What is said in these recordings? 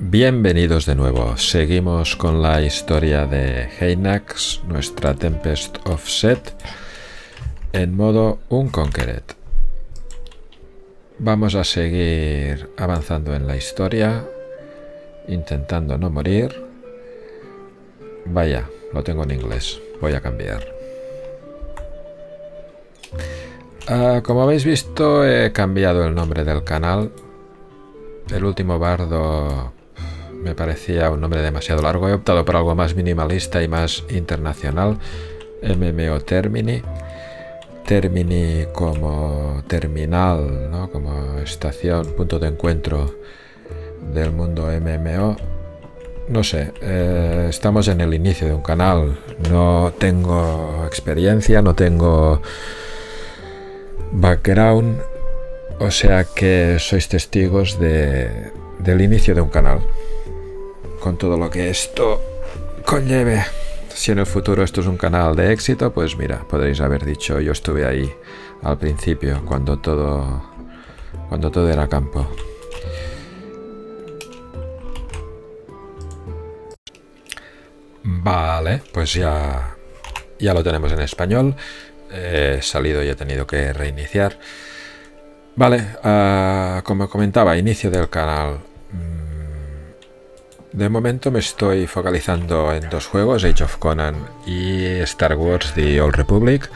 Bienvenidos de nuevo. Seguimos con la historia de Heinax, nuestra Tempest of Set, en modo Unconquered. Vamos a seguir avanzando en la historia, intentando no morir. Vaya, lo tengo en inglés. Voy a cambiar. Como habéis visto, he cambiado el nombre del canal. El último bardo me parecía un nombre demasiado largo. He optado por algo más minimalista y más internacional. MMO Termini. Termini como terminal, ¿no? Como estación, punto de encuentro del mundo MMO. No sé, estamos en el inicio de un canal. No tengo experiencia, no tengo background. O sea que sois testigos del inicio de un canal, con todo lo que esto conlleve. Si en el futuro esto es un canal de éxito, pues mira, podréis haber dicho, yo estuve ahí al principio, cuando todo era campo. Vale, pues ya lo tenemos en español. He salido y he tenido que reiniciar. Vale, como comentaba, inicio del canal. De momento me estoy focalizando en dos juegos, Age of Conan y Star Wars The Old Republic.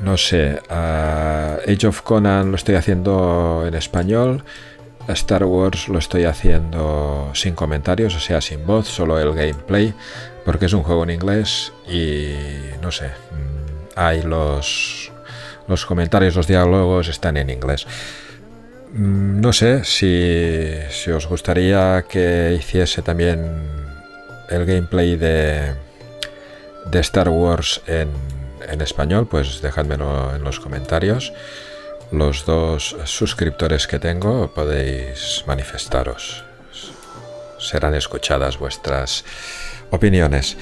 No sé, Age of Conan lo estoy haciendo en español, Star Wars lo estoy haciendo sin comentarios, o sea, sin voz, solo el gameplay, porque es un juego en inglés y no sé, hay los comentarios, los diálogos están en inglés. No sé si os gustaría que hiciese también el gameplay de Star Wars en español, pues dejádmelo en los comentarios. Los dos suscriptores que tengo podéis manifestaros. Serán escuchadas vuestras opiniones.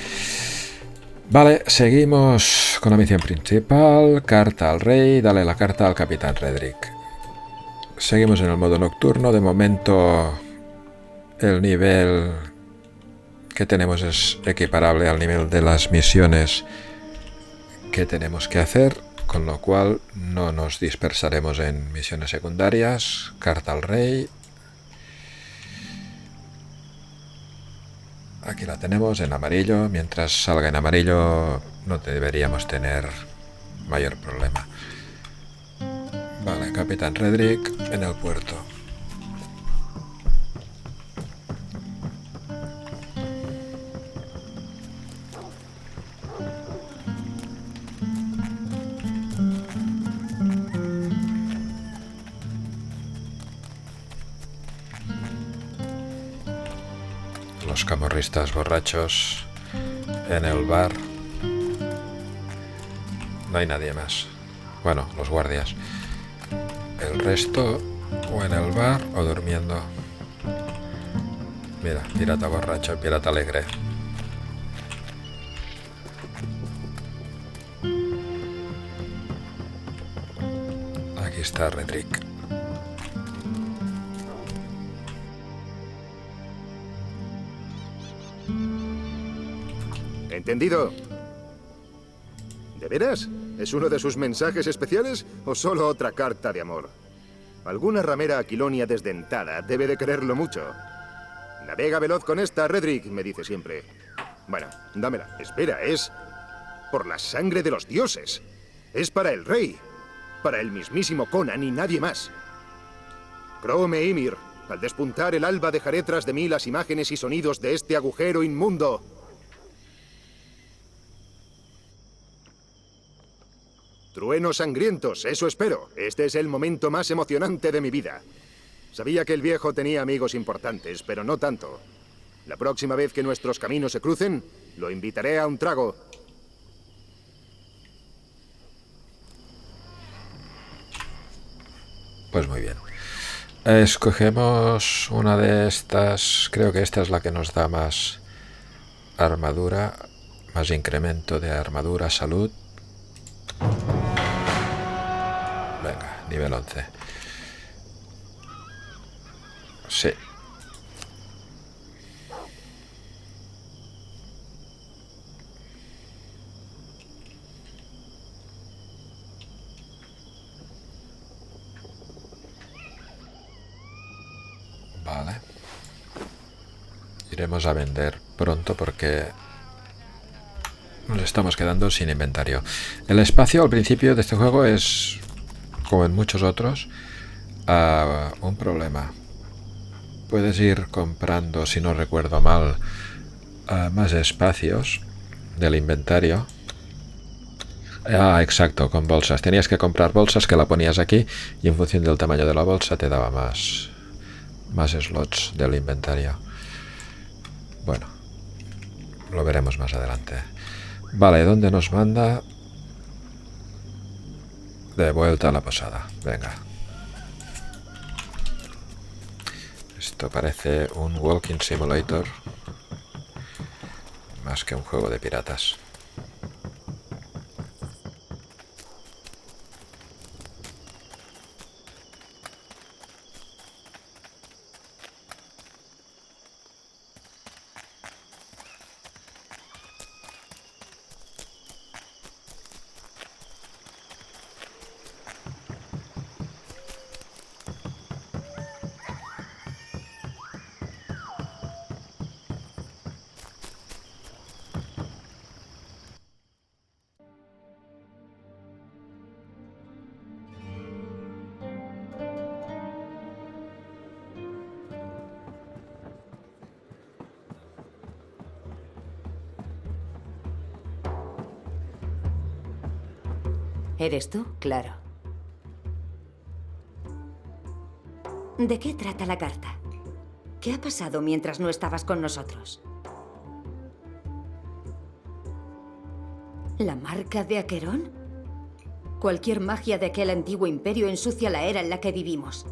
Vale, seguimos con la misión principal. Carta al rey, dale la carta al capitán Redrick. Seguimos en el modo nocturno. De momento el nivel que tenemos es equiparable al nivel de las misiones que tenemos que hacer, con lo cual no nos dispersaremos en misiones secundarias. Carta al rey. Aquí la tenemos en amarillo. Mientras salga en amarillo no deberíamos tener mayor problema. Vale, capitán Redrick en el puerto. Los camorristas borrachos en el bar. No hay nadie más. Bueno, los guardias. El resto o en el bar o durmiendo. Mira, pirata borracho, pirata alegre. Aquí está Redrick. ¿Entendido? ¿De veras? ¿Es uno de sus mensajes especiales o solo otra carta de amor? Alguna ramera aquilonia desdentada debe de quererlo mucho. Navega veloz con esta, Redrick, me dice siempre. Bueno, dámela. Espera, es por la sangre de los dioses. Es para el rey. Para el mismísimo Conan y nadie más. Crome Ymir, al despuntar el alba dejaré tras de mí las imágenes y sonidos de este agujero inmundo. Truenos sangrientos, eso espero. Este es el momento más emocionante de mi vida. Sabía que el viejo tenía amigos importantes, pero no tanto. La próxima vez que nuestros caminos se crucen, lo invitaré a un trago. Pues muy bien. Escogemos una de estas. Creo que esta es la que nos da más armadura, más incremento de armadura, salud. Venga, nivel 11. Sí. Vale. Iremos a vender pronto porque nos estamos quedando sin inventario. El espacio al principio de este juego es, como en muchos otros, un problema. Puedes ir comprando, si no recuerdo mal, más espacios del inventario. Exacto, con bolsas. Tenías que comprar bolsas que la ponías aquí y en función del tamaño de la bolsa te daba más slots del inventario. Bueno, lo veremos más adelante. Vale, ¿dónde nos manda? De vuelta a la posada. Venga. Esto parece un walking simulator más que un juego de piratas. ¿Eres tú? Claro. ¿De qué trata la carta? ¿Qué ha pasado mientras no estabas con nosotros? ¿La marca de Acheron? Cualquier magia de aquel antiguo imperio ensucia la era en la que vivimos.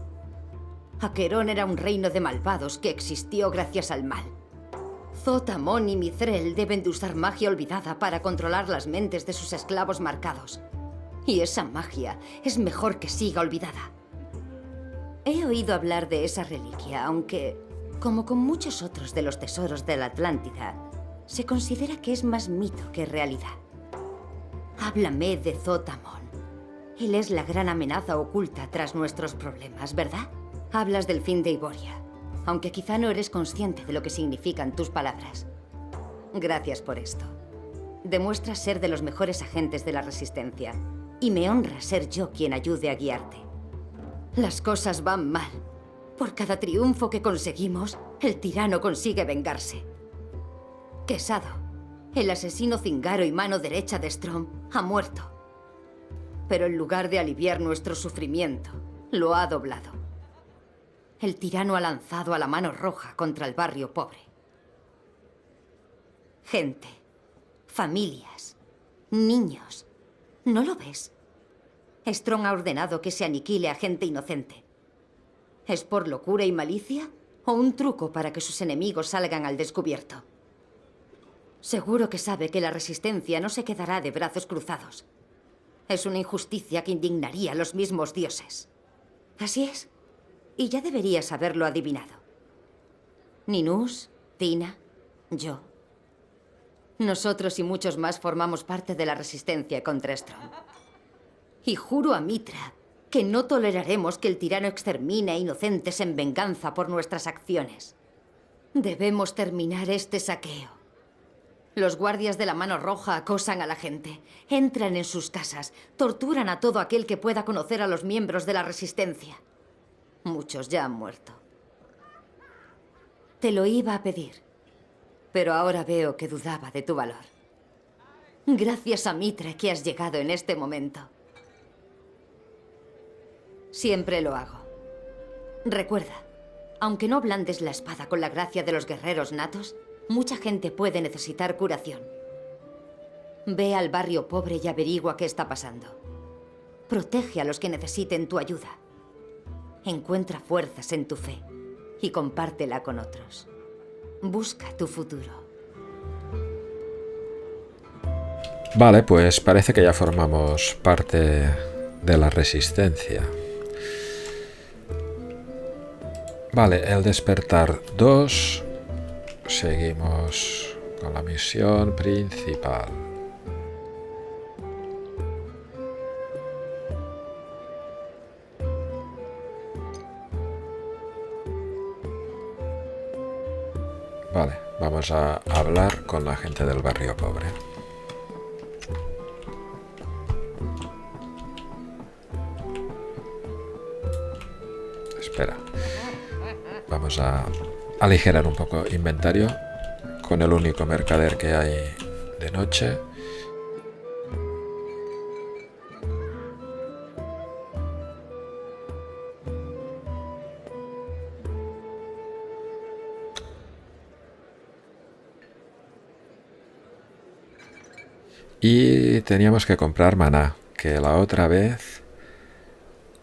Acheron era un reino de malvados que existió gracias al mal. Zot, Amon y Mithril deben de usar magia olvidada para controlar las mentes de sus esclavos marcados. Y esa magia es mejor que siga olvidada. He oído hablar de esa reliquia, aunque, como con muchos otros de los tesoros de la Atlántida, se considera que es más mito que realidad. Háblame de Zot Amon. Él es la gran amenaza oculta tras nuestros problemas, ¿verdad? Hablas del fin de Iboria, aunque quizá no eres consciente de lo que significan tus palabras. Gracias por esto. Demuestras ser de los mejores agentes de la Resistencia, y me honra ser yo quien ayude a guiarte. Las cosas van mal. Por cada triunfo que conseguimos, el tirano consigue vengarse. Quesado, el asesino cingaro y mano derecha de Strom, ha muerto. Pero en lugar de aliviar nuestro sufrimiento, lo ha doblado. El tirano ha lanzado a la mano roja contra el barrio pobre. Gente, familias, niños. ¿No lo ves? Strong ha ordenado que se aniquile a gente inocente. ¿Es por locura y malicia o un truco para que sus enemigos salgan al descubierto? Seguro que sabe que la Resistencia no se quedará de brazos cruzados. Es una injusticia que indignaría a los mismos dioses. Así es. Y ya deberías haberlo adivinado. Ninus, Tina, yo. Nosotros y muchos más formamos parte de la Resistencia contra Strong. Y juro a Mitra que no toleraremos que el tirano extermine a inocentes en venganza por nuestras acciones. Debemos terminar este saqueo. Los guardias de la Mano Roja acosan a la gente, entran en sus casas, torturan a todo aquel que pueda conocer a los miembros de la Resistencia. Muchos ya han muerto. Te lo iba a pedir, pero ahora veo que dudaba de tu valor. Gracias a Mitra que has llegado en este momento. Siempre lo hago. Recuerda, aunque no blandes la espada con la gracia de los guerreros natos, mucha gente puede necesitar curación. Ve al barrio pobre y averigua qué está pasando. Protege a los que necesiten tu ayuda. Encuentra fuerzas en tu fe y compártela con otros. Busca tu futuro. Vale, pues parece que ya formamos parte de la Resistencia. Vale, el despertar 2. Seguimos con la misión principal. Vale, vamos a hablar con la gente del barrio pobre. Espera. Vamos a aligerar un poco inventario con el único mercader que hay de noche. Y teníamos que comprar maná, que la otra vez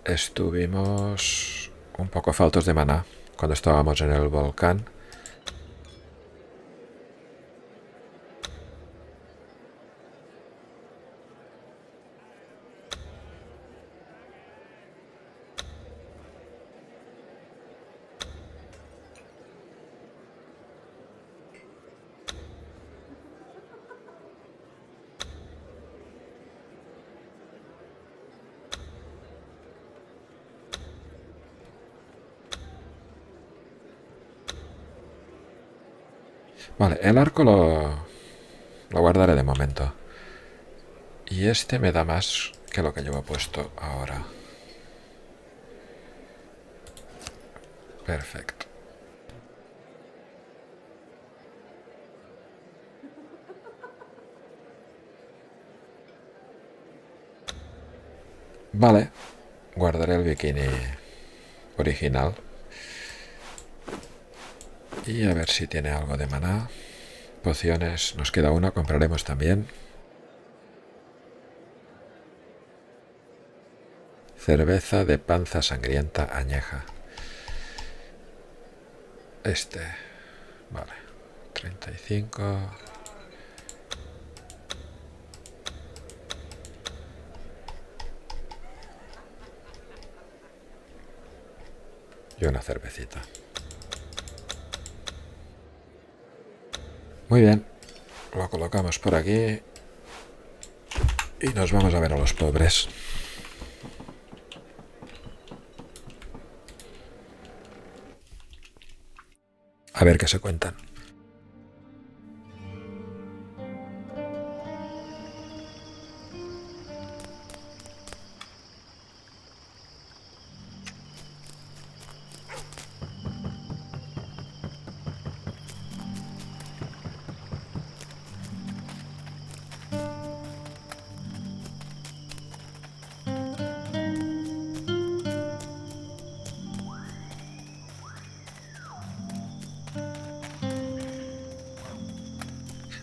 estuvimos un poco faltos de maná cuando estábamos en el volcán. Vale, el arco lo guardaré de momento. Y este me da más que lo que llevo puesto ahora. Perfecto. Vale, guardaré el bikini original. Y a ver si tiene algo de maná. Pociones, nos queda una, compraremos también. Cerveza de panza sangrienta añeja. Vale, 35. Y una cervecita. Muy bien, lo colocamos por aquí y nos vamos a ver a los pobres. A ver qué se cuentan.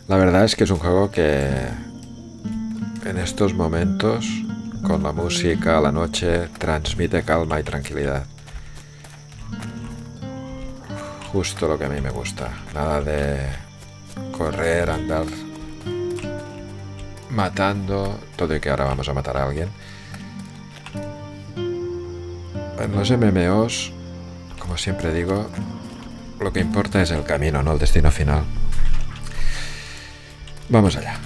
La verdad es que es un juego que en estos momentos, con la música a la noche, transmite calma y tranquilidad. Justo lo que a mí me gusta. Nada de correr, andar matando, todo y que ahora vamos a matar a alguien. En los MMOs, como siempre digo, lo que importa es el camino, no el destino final. Vamos allá.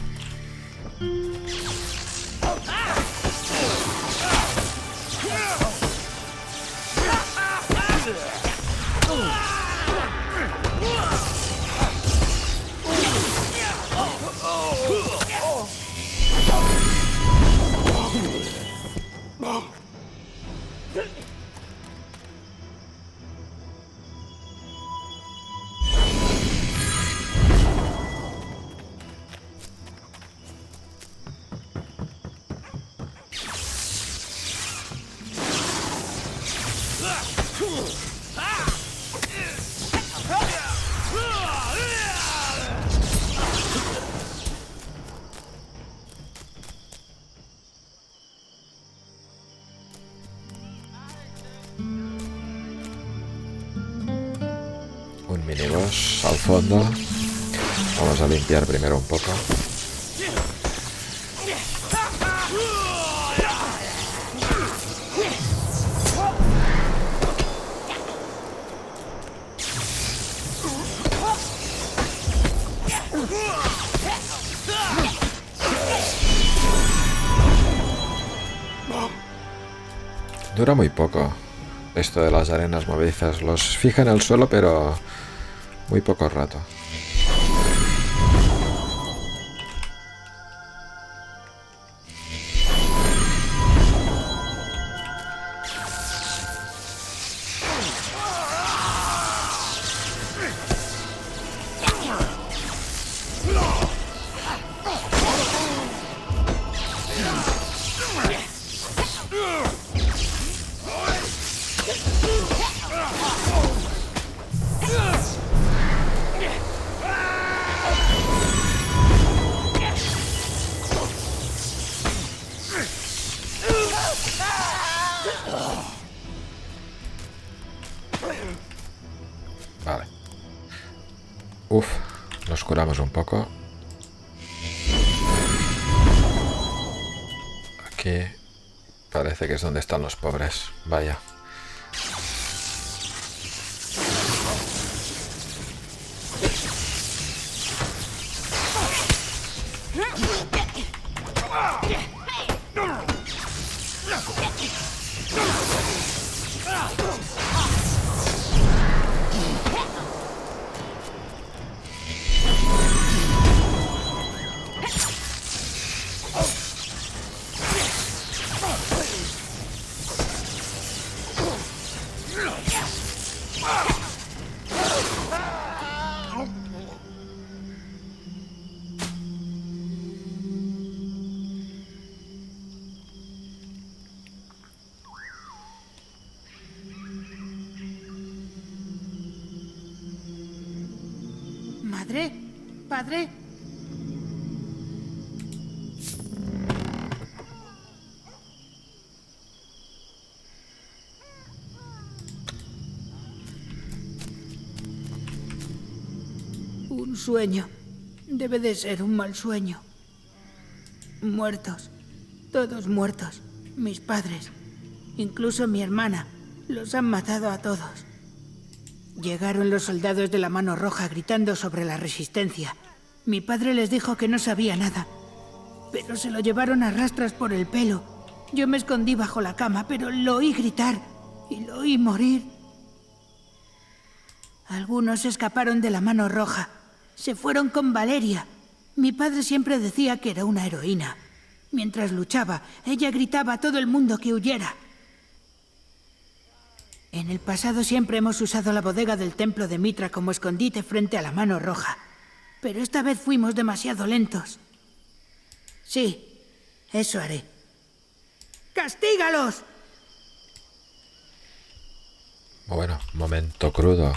Un miniboss al fondo. Vamos a limpiar primero un poco. Dura muy poco esto de las arenas movedizas. Los fija en el suelo, pero muy poco rato. Vale. Uf, nos curamos un poco. Aquí parece que es donde están los pobres. Vaya. ¿Madre? ¿Padre? Un sueño. Debe de ser un mal sueño. Muertos. Todos muertos. Mis padres. Incluso mi hermana. Los han matado a todos. Llegaron los soldados de la Mano Roja gritando sobre la resistencia. Mi padre les dijo que no sabía nada, pero se lo llevaron a rastras por el pelo. Yo me escondí bajo la cama, pero lo oí gritar y lo oí morir. Algunos escaparon de la Mano Roja. Se fueron con Valeria. Mi padre siempre decía que era una heroína. Mientras luchaba, ella gritaba a todo el mundo que huyera. En el pasado siempre hemos usado la bodega del templo de Mitra como escondite frente a la Mano Roja. Pero esta vez fuimos demasiado lentos. Sí, eso haré. ¡Castígalos! Bueno, momento crudo.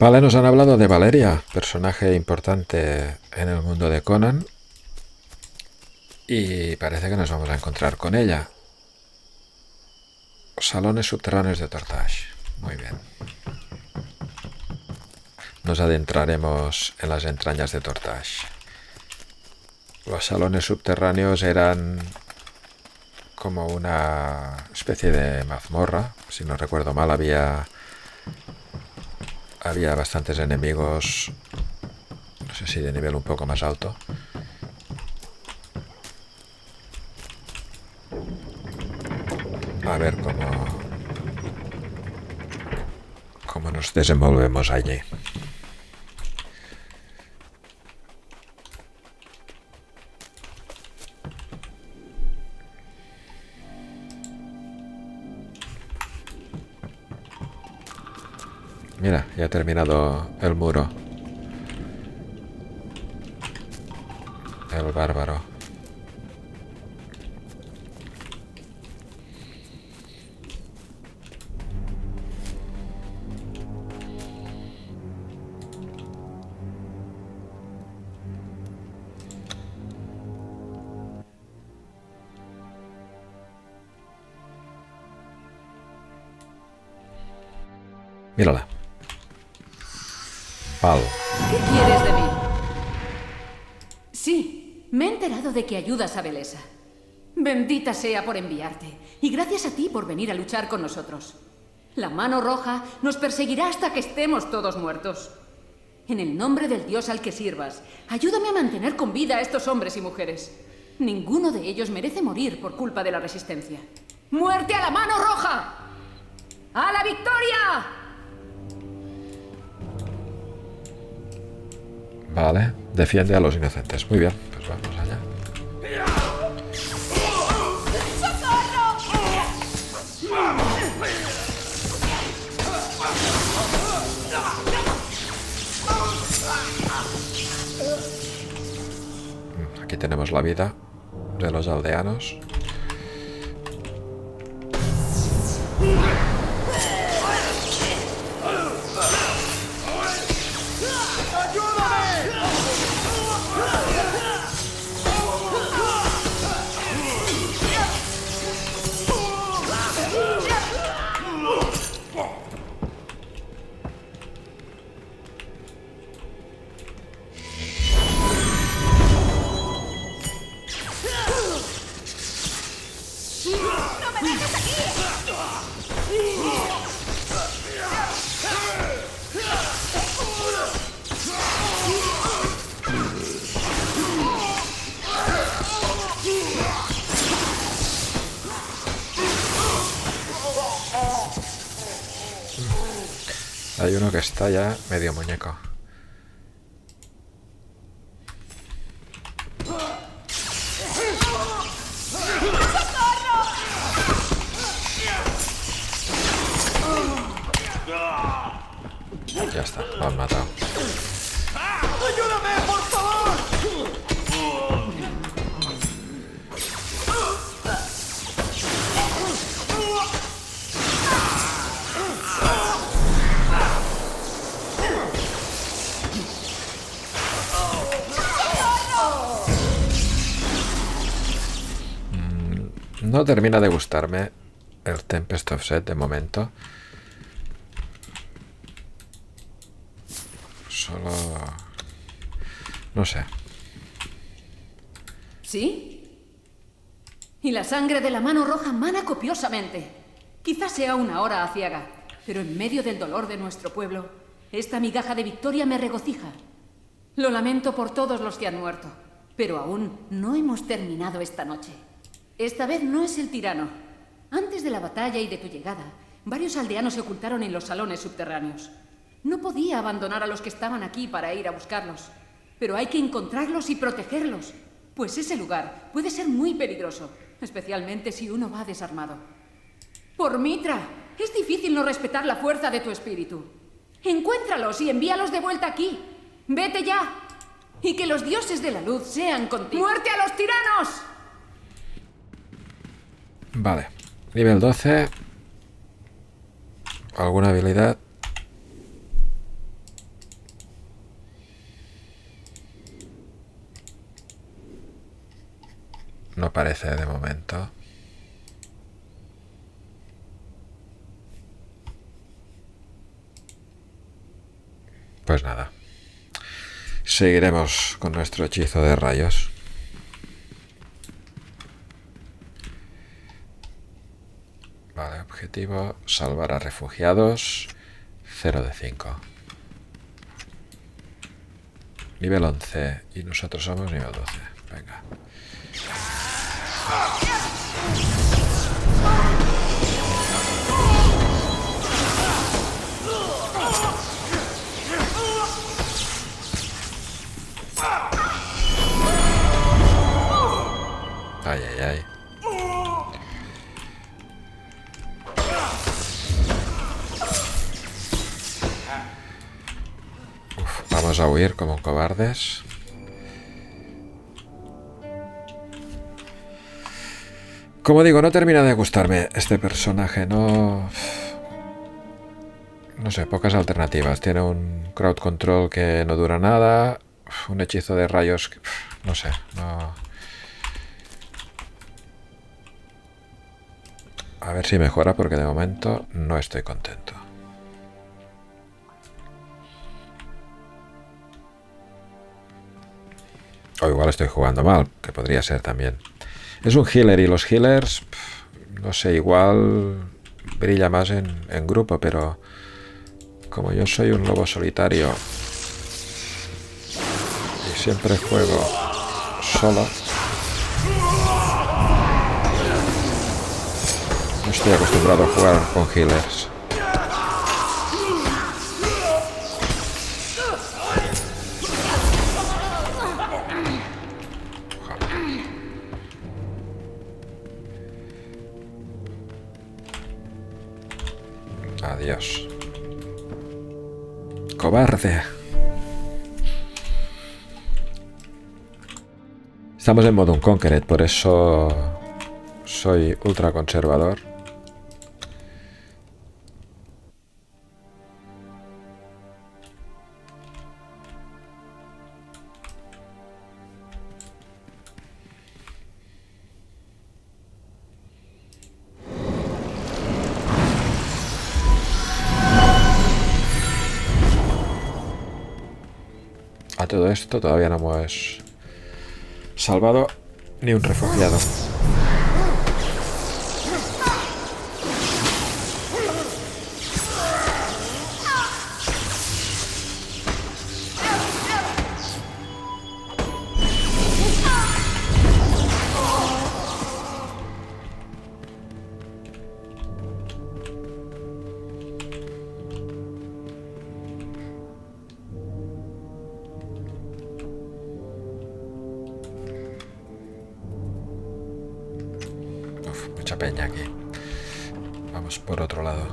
Vale, nos han hablado de Valeria, personaje importante en el mundo de Conan. Y parece que nos vamos a encontrar con ella. Salones subterráneos de Tortage. Muy bien. Nos adentraremos en las entrañas de Tortage. Los salones subterráneos eran como una especie de mazmorra. Si no recuerdo mal, había bastantes enemigos, no sé si de nivel un poco más alto. A ver cómo nos desenvolvemos allí. Mira, ya ha terminado el muro. El bárbaro. Mírala. Pal. ¿Qué quieres de mí? Sí, me he enterado de que ayudas a Belesa. Bendita sea por enviarte. Y gracias a ti por venir a luchar con nosotros. La Mano Roja nos perseguirá hasta que estemos todos muertos. En el nombre del dios al que sirvas, ayúdame a mantener con vida a estos hombres y mujeres. Ninguno de ellos merece morir por culpa de la resistencia. ¡Muerte a la mano roja! ¡A la victoria! Vale, defiende a los inocentes. Muy bien, pues vamos allá. Aquí tenemos la vida de los aldeanos. Hay uno que está ya medio muñeco. Ya está, lo han matado. ¡Ayúdame, por favor! No termina de gustarme el Tempest of Set de momento. Solo... no sé. ¿Sí? Y la sangre de la mano roja mana copiosamente. Quizás sea una hora aciaga, pero en medio del dolor de nuestro pueblo, esta migaja de victoria me regocija. Lo lamento por todos los que han muerto, pero aún no hemos terminado esta noche. Esta vez no es el tirano. Antes de la batalla y de tu llegada, varios aldeanos se ocultaron en los salones subterráneos. No podía abandonar a los que estaban aquí para ir a buscarlos. Pero hay que encontrarlos y protegerlos, pues ese lugar puede ser muy peligroso, especialmente si uno va desarmado. Por Mitra, es difícil no respetar la fuerza de tu espíritu. Encuéntralos y envíalos de vuelta aquí. ¡Vete ya! Y que los dioses de la luz sean contigo. ¡Muerte a los tiranos! Vale, nivel 12. ¿Alguna habilidad? No parece de momento. Pues nada. Seguiremos con nuestro hechizo de rayos. Vale, objetivo, salvar a refugiados. 0 de 5. Nivel 11 y nosotros somos nivel 12. Venga. Ay, ay, ay. Vamos a huir como cobardes. Como digo, no termina de gustarme este personaje. No sé, pocas alternativas. Tiene un crowd control que no dura nada. Un hechizo de rayos que, no sé, no... A ver si mejora, porque de momento no estoy contento. O igual estoy jugando mal, que podría ser también. Es un healer y los healers, no sé, igual brilla más en grupo, pero como yo soy un lobo solitario siempre juego solo. No estoy acostumbrado a jugar con healers. Adiós. Cobarde. Estamos en modo Unconquered, por eso soy ultra conservador. A todo esto todavía no hemos salvado ni un refugiado. Mucha peña aquí. Vamos por otro lado.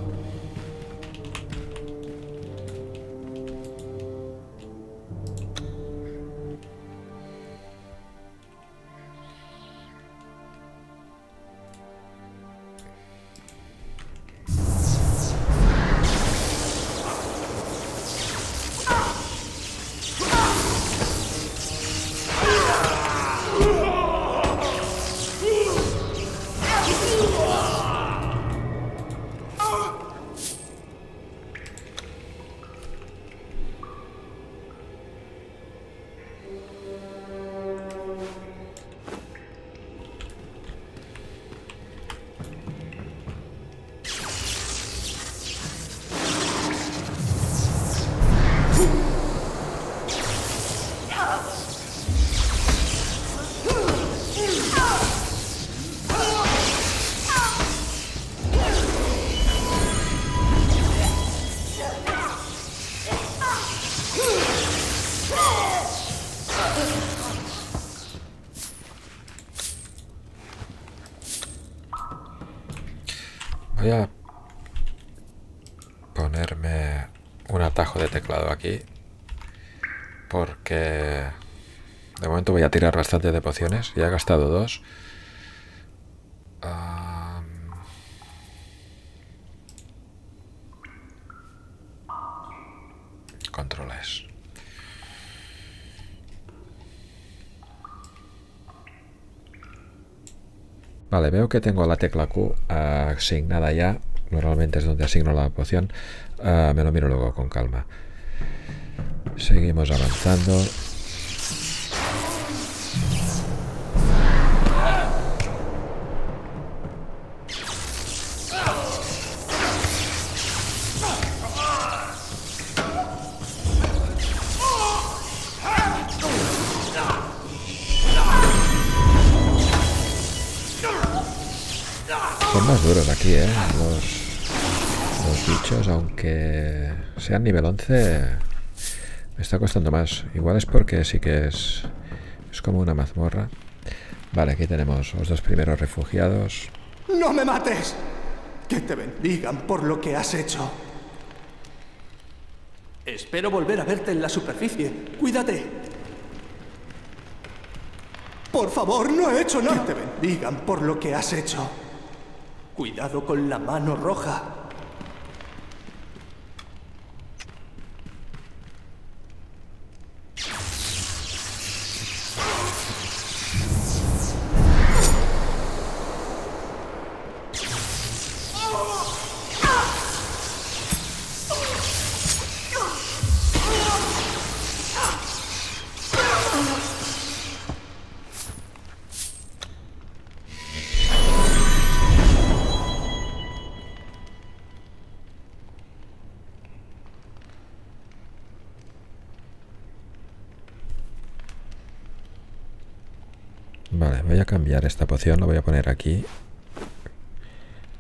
Voy a ponerme un atajo de teclado aquí, porque de momento voy a tirar bastante de pociones. Ya he gastado 2. Controles. Vale, veo que tengo la tecla Q asignada ya. Normalmente es donde asigno la poción. Me lo miro luego con calma. Seguimos avanzando. Son más duros aquí, los bichos, aunque sean nivel 11, me está costando más. Igual es porque sí que es como una mazmorra. Vale, aquí tenemos los 2 primeros refugiados. ¡No me mates! Que te bendigan por lo que has hecho. Espero volver a verte en la superficie. Cuídate. Por favor, no he hecho nada. Que te bendigan por lo que has hecho. Cuidado con la mano roja. Vale, voy a cambiar esta poción, la voy a poner aquí.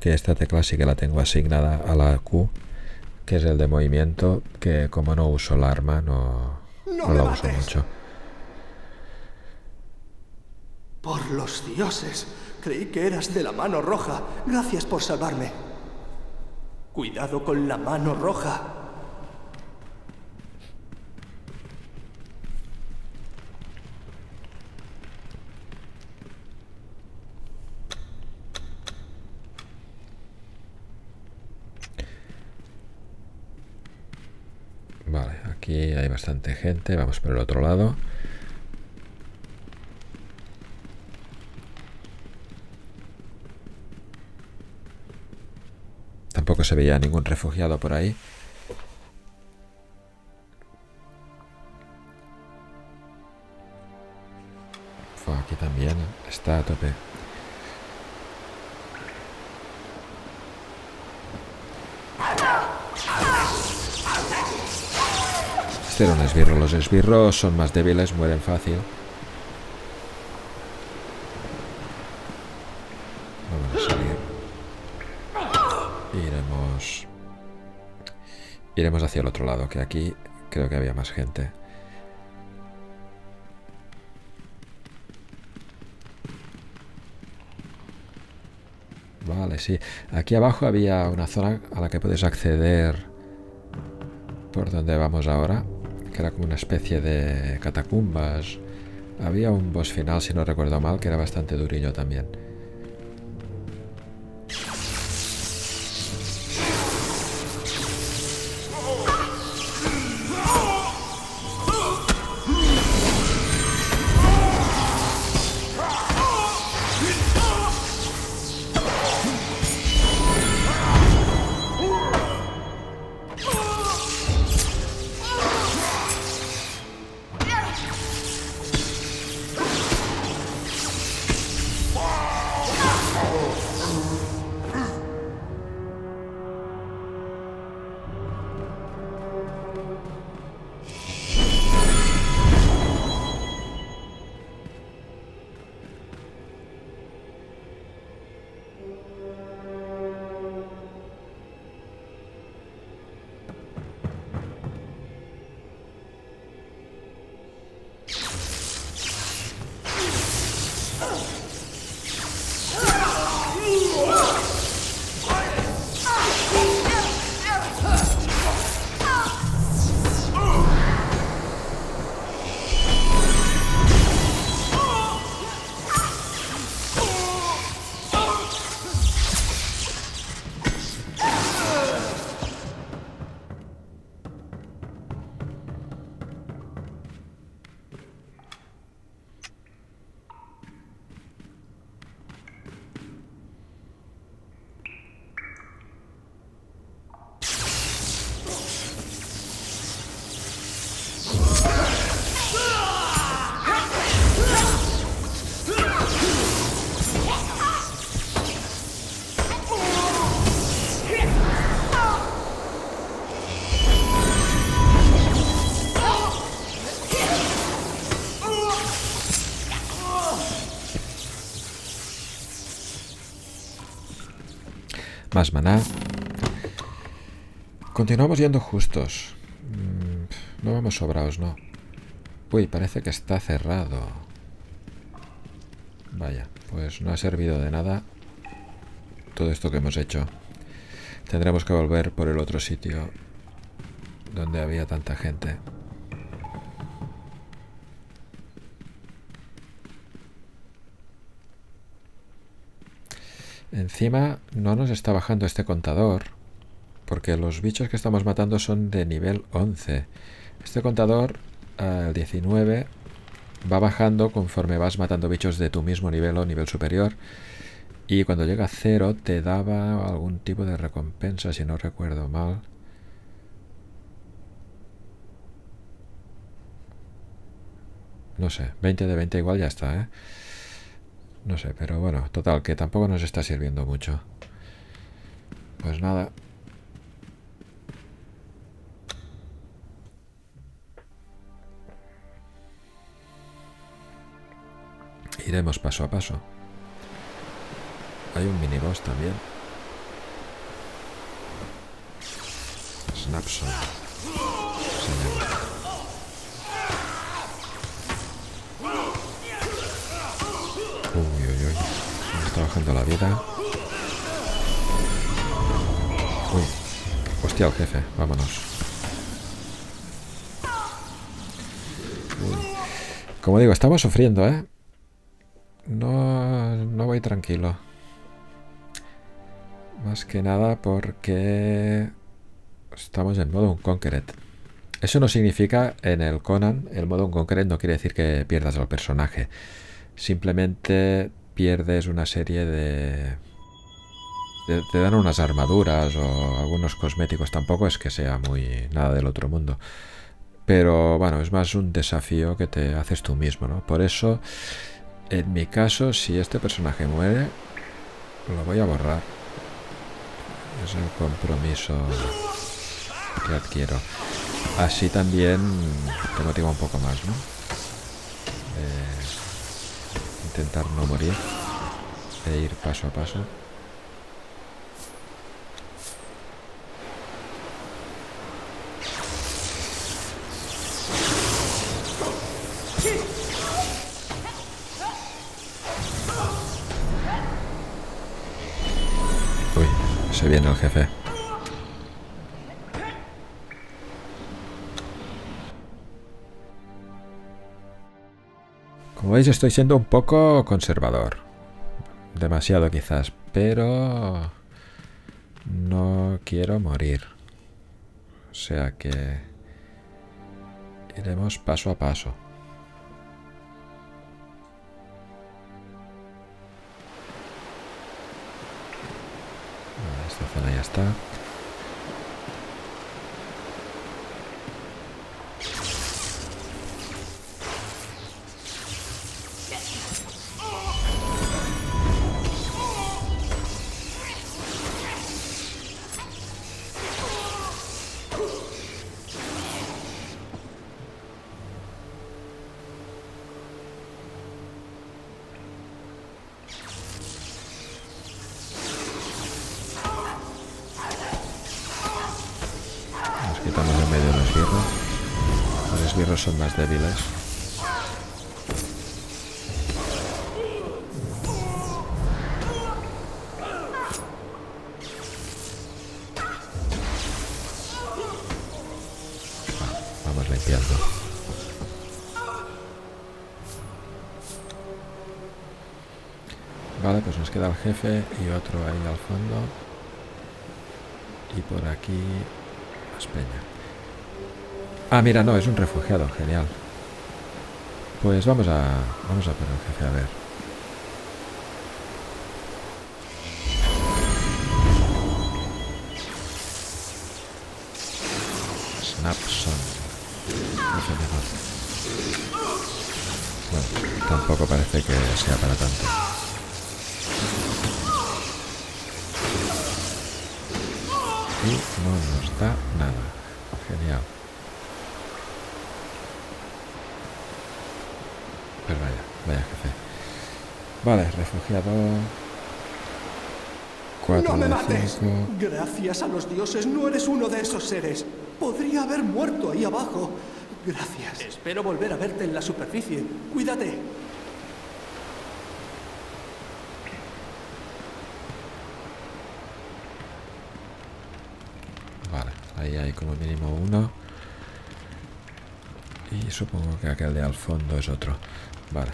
Que esta tecla sí que la tengo asignada a la Q, que es el de movimiento, que como no uso el arma, no la uso mucho. Por los dioses, creí que eras de la mano roja. Gracias por salvarme. Cuidado con la mano roja. Vale, aquí hay bastante gente. Vamos por el otro lado. Tampoco se veía ningún refugiado por ahí. Aquí también está a tope. Este era un esbirro. Los esbirros son más débiles, mueren fácil. Vamos a salir. Iremos hacia el otro lado, que aquí creo que había más gente. Vale, sí. Aquí abajo había una zona a la que puedes acceder por donde vamos ahora, que era como una especie de catacumbas. Había un boss final, si no recuerdo mal, que era bastante durillo también. Más maná. Continuamos yendo justos. No vamos sobrados, no. Uy, parece que está cerrado. Vaya, pues no ha servido de nada todo esto que hemos hecho. Tendremos que volver por el otro sitio donde había tanta gente. Encima no nos está bajando este contador, porque los bichos que estamos matando son de nivel 11. Este contador, al 19, va bajando conforme vas matando bichos de tu mismo nivel o nivel superior. Y cuando llega a 0 te daba algún tipo de recompensa, si no recuerdo mal. No sé, 20 de 20 igual ya está, ¿eh? No sé, pero bueno, total, que tampoco nos está sirviendo mucho. Pues nada. Iremos paso a paso. Hay un miniboss también. Snapson. Uy, uy, uy. Me está bajando la vida. Uy. Hostia, el jefe. Vámonos. Uy. Como digo, estamos sufriendo, ¿eh? No voy tranquilo. Más que nada porque estamos en modo Unconquered. Eso no significa en el Conan, el modo Unconquered no quiere decir que pierdas al personaje. Simplemente pierdes una serie de... Te dan unas armaduras o algunos cosméticos. Tampoco es que sea muy nada del otro mundo. Pero bueno, es más un desafío que te haces tú mismo, ¿no? Por eso, en mi caso, si este personaje muere, lo voy a borrar. Es el compromiso que adquiero. Así también te motiva un poco más, ¿no? Intentar no morir e ir paso a paso. Uy, se viene el jefe. Como veis, estoy siendo un poco conservador. Demasiado quizás, pero no quiero morir. O sea que iremos paso a paso. Esta zona ya está. Quitamos en medio los esbirros. Los esbirros son más débiles. Vamos limpiando. Vale, pues nos queda el jefe y otro ahí al fondo. Y por aquí... Peña. Ah, mira, no, es un refugiado, genial. Pues vamos a por el jefe, a ver. Snapson. Bueno, tampoco parece que sea para tanto. Y no nos da nada. Genial. Pues vaya jefe. Vale, refugiado. 4 ¡No me de mates! 5. Gracias a los dioses, no eres uno de esos seres. Podría haber muerto ahí abajo. Gracias. Espero volver a verte en la superficie. Cuídate. Ahí hay como mínimo uno. Y supongo que aquel de al fondo es otro. Vale.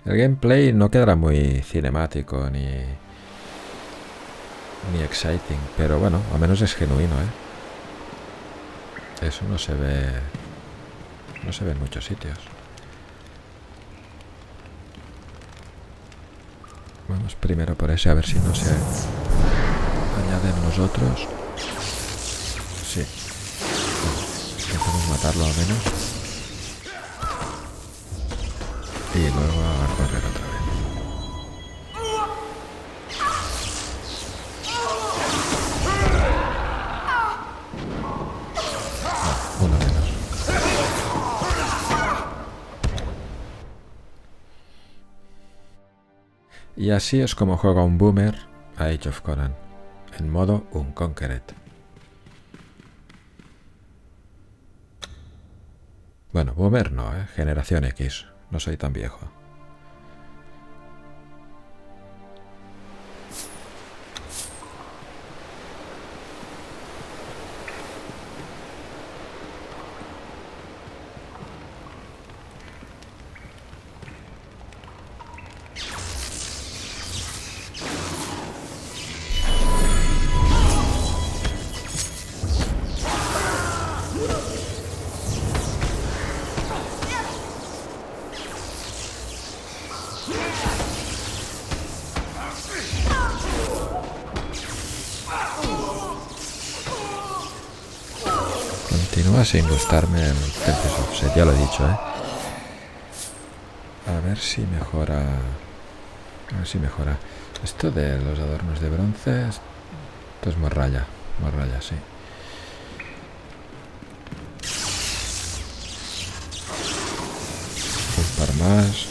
El gameplay no quedará muy cinemático ni exciting, pero bueno, al menos es genuino, ¿eh? Eso no se ve en muchos sitios. Vamos primero por ese, a ver si no se añaden los otros. Sí. Intentamos matarlo al menos. Y luego a correr otra vez. Uno menos. Y así es como juega un boomer a Age of Conan, en modo Unconquered. Bueno, boomer no, generación X, no soy tan viejo. Continúa sin gustarme el Princess Offset, ya lo he dicho, A ver si mejora. A ver si mejora. Esto de los adornos de bronce, esto es morralla, sí. Un par más.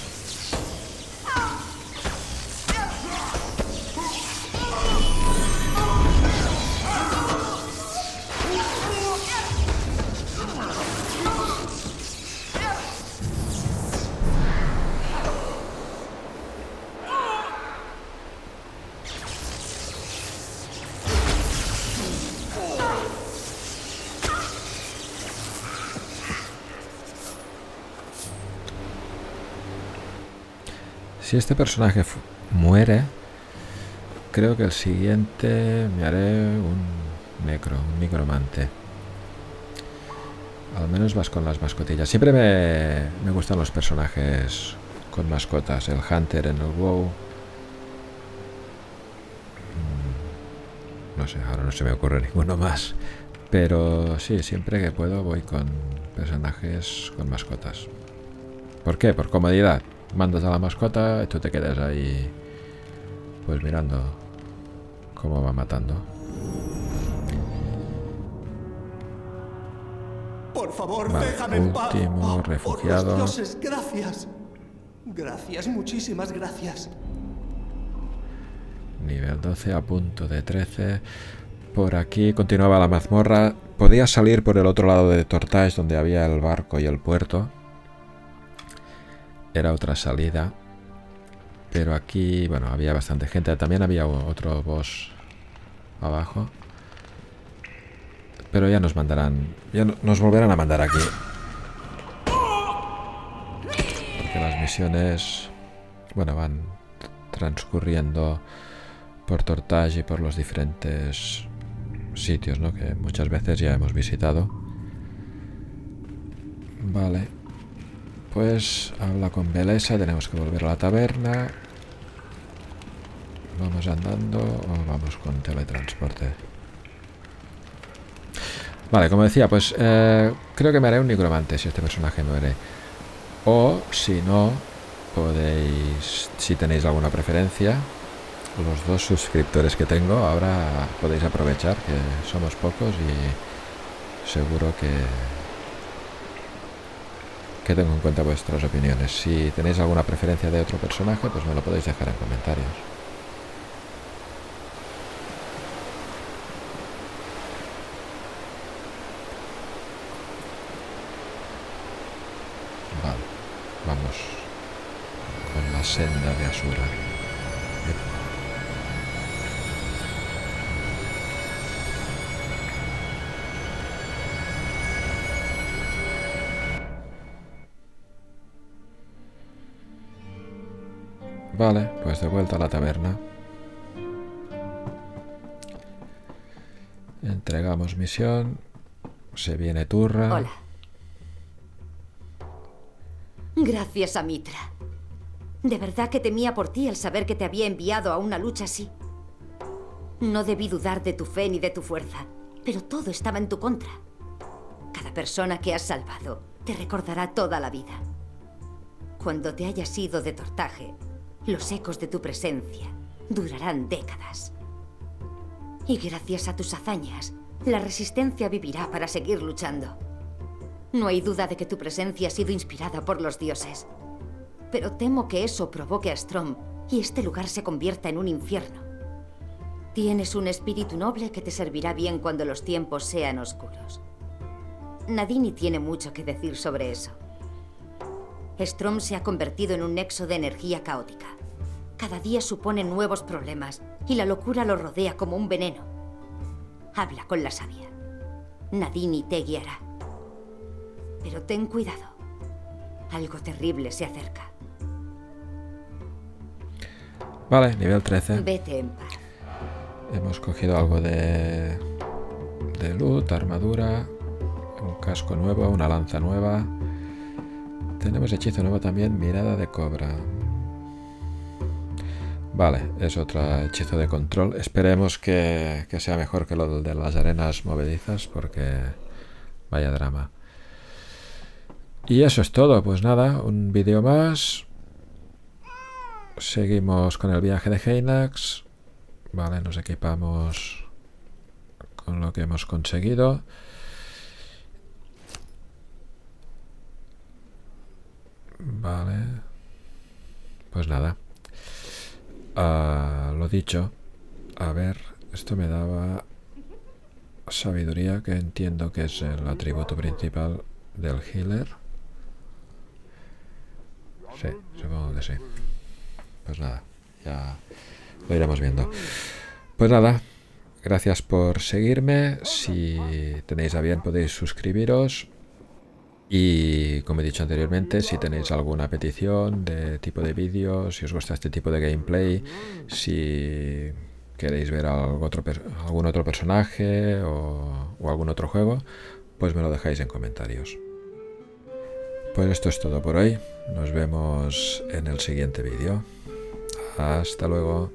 Si este personaje muere, creo que el siguiente me haré un necromante. Al menos vas con las mascotillas. Siempre me gustan los personajes con mascotas. El Hunter en el WoW. No sé, ahora no se me ocurre ninguno más. Pero sí, siempre que puedo voy con personajes con mascotas. ¿Por qué? Por comodidad. Mandas a la mascota y tú te quedas ahí pues mirando cómo va matando. Por favor, vale, déjame en paz. Último refugiado. Por los dioses, gracias. Gracias, muchísimas gracias. Nivel 12 a punto de 13. Por aquí continuaba la mazmorra. Podía salir por el otro lado de Tortage, donde había el barco y el puerto. Era otra salida. Pero aquí, bueno, había bastante gente. También había otro boss abajo. Pero ya nos mandarán... Ya nos volverán a mandar aquí. Porque las misiones... Bueno, van transcurriendo por Tortage y por los diferentes sitios, ¿no? Que muchas veces ya hemos visitado. Vale. Pues habla con Belesa, tenemos que volver a la taberna. ¿Vamos andando o vamos con teletransporte? Vale, como decía, pues creo que me haré un necromante si este personaje muere. O, si no, podéis, si tenéis alguna preferencia, los 2 suscriptores que tengo, ahora podéis aprovechar que somos pocos y seguro que tengo en cuenta vuestras opiniones. Si tenéis alguna preferencia de otro personaje, pues me lo podéis dejar en comentarios. Vale, vamos con la senda de Asura. Vale, pues de vuelta a la taberna. Entregamos misión. Se viene turra. Hola. Gracias a Mitra. De verdad que temía por ti al saber que te había enviado a una lucha así. No debí dudar de tu fe ni de tu fuerza, pero todo estaba en tu contra. Cada persona que has salvado te recordará toda la vida. Cuando te hayas ido de Tortaje, los ecos de tu presencia durarán décadas. Y gracias a tus hazañas, la Resistencia vivirá para seguir luchando. No hay duda de que tu presencia ha sido inspirada por los dioses. Pero temo que eso provoque a Strom y este lugar se convierta en un infierno. Tienes un espíritu noble que te servirá bien cuando los tiempos sean oscuros. Nadini tiene mucho que decir sobre eso. Strom se ha convertido en un nexo de energía caótica. Cada día supone nuevos problemas y la locura lo rodea como un veneno. Habla con la sabia. Nadini te guiará. Pero ten cuidado. Algo terrible se acerca. Vale, nivel 13. Vete en paz. Hemos cogido algo de loot, armadura, un casco nuevo, una lanza nueva. Tenemos hechizo nuevo también, mirada de cobra. Vale, es otro hechizo de control. Esperemos que sea mejor que lo de las arenas movedizas, porque vaya drama. Y eso es todo, pues nada, un vídeo más. Seguimos con el viaje de Heinax. Vale, nos equipamos con lo que hemos conseguido. Vale. Pues nada. Lo dicho. A ver, esto me daba sabiduría, que entiendo que es el atributo principal del healer. Sí, supongo que sí. Pues nada, ya lo iremos viendo. Pues nada, gracias por seguirme. Si tenéis a bien podéis suscribiros. Y como he dicho anteriormente, si tenéis alguna petición de tipo de vídeo, si os gusta este tipo de gameplay, si queréis ver algún otro personaje o algún otro juego, pues me lo dejáis en comentarios. Pues esto es todo por hoy. Nos vemos en el siguiente vídeo. Hasta luego.